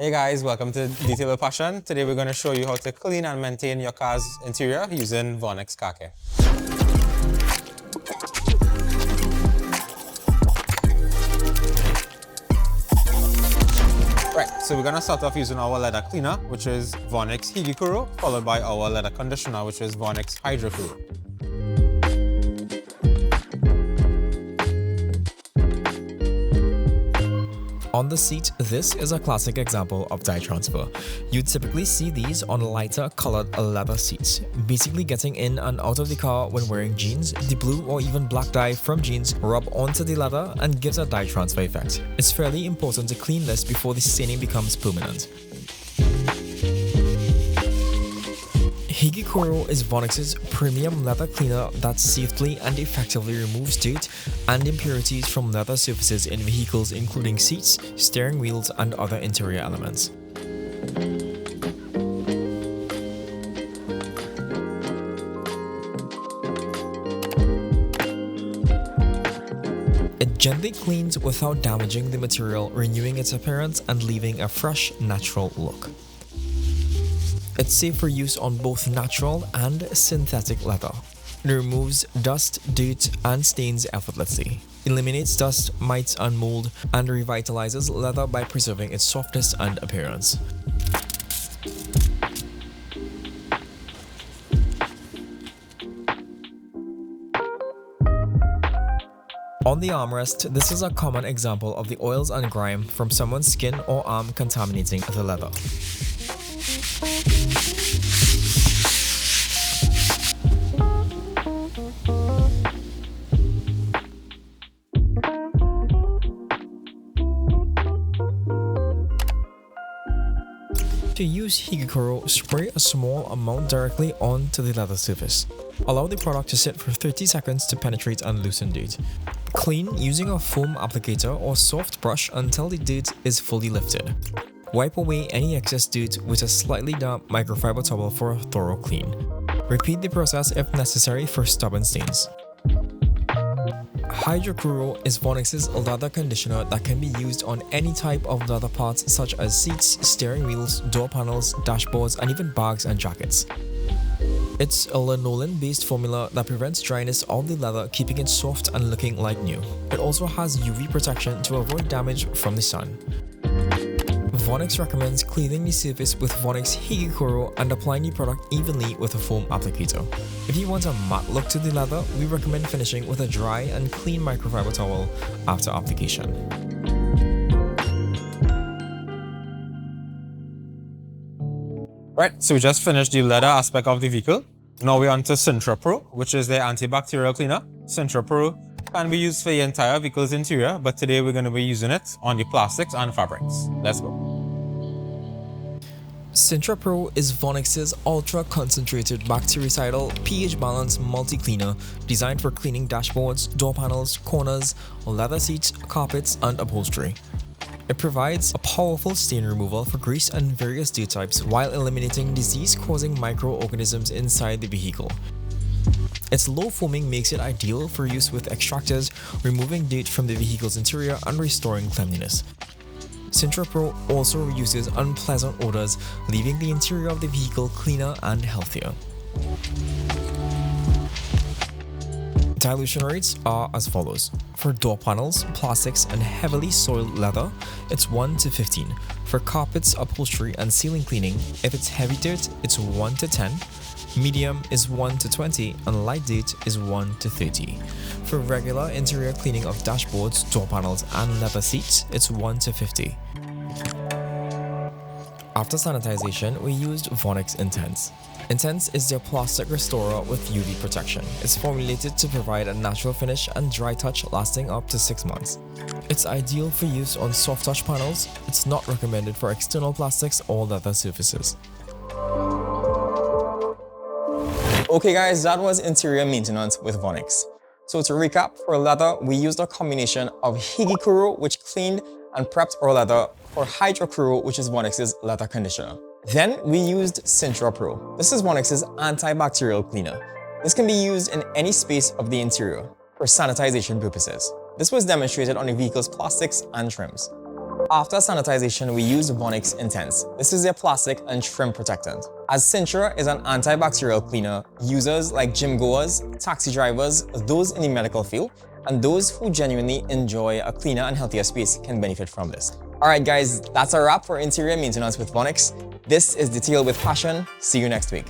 Hey guys, welcome to Detail with Passion. Today we're going to show you how to clean and maintain your car's interior using VONIXX car care. Right, so we're going to start off using our leather cleaner, which is VONIXX higicouro, followed by our leather conditioner, which is VONIXX hidracouro. On the seat, this is a classic example of dye transfer. You typically see these on lighter colored leather seats. Basically getting in and out of the car when wearing jeans, the blue or even black dye from jeans rub onto the leather and gives a dye transfer effect. It's fairly important to clean this before the staining becomes permanent. higicouro is VONIXX's premium leather cleaner that safely and effectively removes dirt and impurities from leather surfaces in vehicles including seats, steering wheels, and other interior elements. It gently cleans without damaging the material, renewing its appearance and leaving a fresh, natural look. It's safe for use on both natural and synthetic leather. It removes dust, dirt, and stains effortlessly, eliminates dust, mites, and mold, and revitalizes leather by preserving its softness and appearance. On the armrest, this is a common example of the oils and grime from someone's skin or arm contaminating the leather. To use higicouro, spray a small amount directly onto the leather surface. Allow the product to sit for 30 seconds to penetrate and loosen dirt. Clean using a foam applicator or soft brush until the dirt is fully lifted. Wipe away any excess dirt with a slightly damp microfiber towel for a thorough clean. Repeat the process if necessary for stubborn stains. Hidracouro is VONIXX's leather conditioner that can be used on any type of leather parts such as seats, steering wheels, door panels, dashboards, and even bags and jackets. It's a lanolin-based formula that prevents dryness of the leather, keeping it soft and looking like new. It also has UV protection to avoid damage from the sun. VONIXX recommends cleaning the surface with VONIXX higicouro and applying the product evenly with a foam applicator. If you want a matte look to the leather, we recommend finishing with a dry and clean microfiber towel after application. Right, so we just finished the leather aspect of the vehicle. Now we're on to Sintra Pro, which is the antibacterial cleaner. Sintra Pro can be used for the entire vehicle's interior, but today we're going to be using it on the plastics and fabrics. Let's go. Sintra Pro is VONIXX's ultra-concentrated bactericidal pH-balanced multi-cleaner designed for cleaning dashboards, door panels, corners, leather seats, carpets, and upholstery. It provides a powerful stain removal for grease and various dirt types while eliminating disease-causing microorganisms inside the vehicle. Its low foaming makes it ideal for use with extractors, removing dirt from the vehicle's interior and restoring cleanliness. Sintra Pro also reduces unpleasant odors, leaving the interior of the vehicle cleaner and healthier. Dilution rates are as follows. For door panels, plastics, and heavily soiled leather, it's 1 to 15. For carpets, upholstery, and ceiling cleaning, if it's heavy dirt, it's 1 to 10. Medium is 1 to 20, and light dirt is 1 to 30. For regular interior cleaning of dashboards, door panels, and leather seats, it's 1 to 50. After sanitization, we used VONIXX Intense. Intense is their plastic restorer with UV protection. It's formulated to provide a natural finish and dry touch lasting up to 6 months. It's ideal for use on soft touch panels. It's not recommended for external plastics or leather surfaces. Okay guys, that was interior maintenance with VONIXX. So to recap, for leather, we used a combination of higicouro, which cleaned and prepped our leather, for hidracouro, which is VONIXX's leather conditioner. Then we used Sintra Pro. This is VONIXX's antibacterial cleaner. This can be used in any space of the interior for sanitization purposes. This was demonstrated on the vehicle's plastics and trims. After sanitization, we use VONIXX Intense. This is a plastic and trim protectant. As Sintra is an antibacterial cleaner, users like gym goers, taxi drivers, those in the medical field, and those who genuinely enjoy a cleaner and healthier space can benefit from this. Alright guys, that's a wrap for interior maintenance with VONIXX. This is Detail with Passion. See you next week.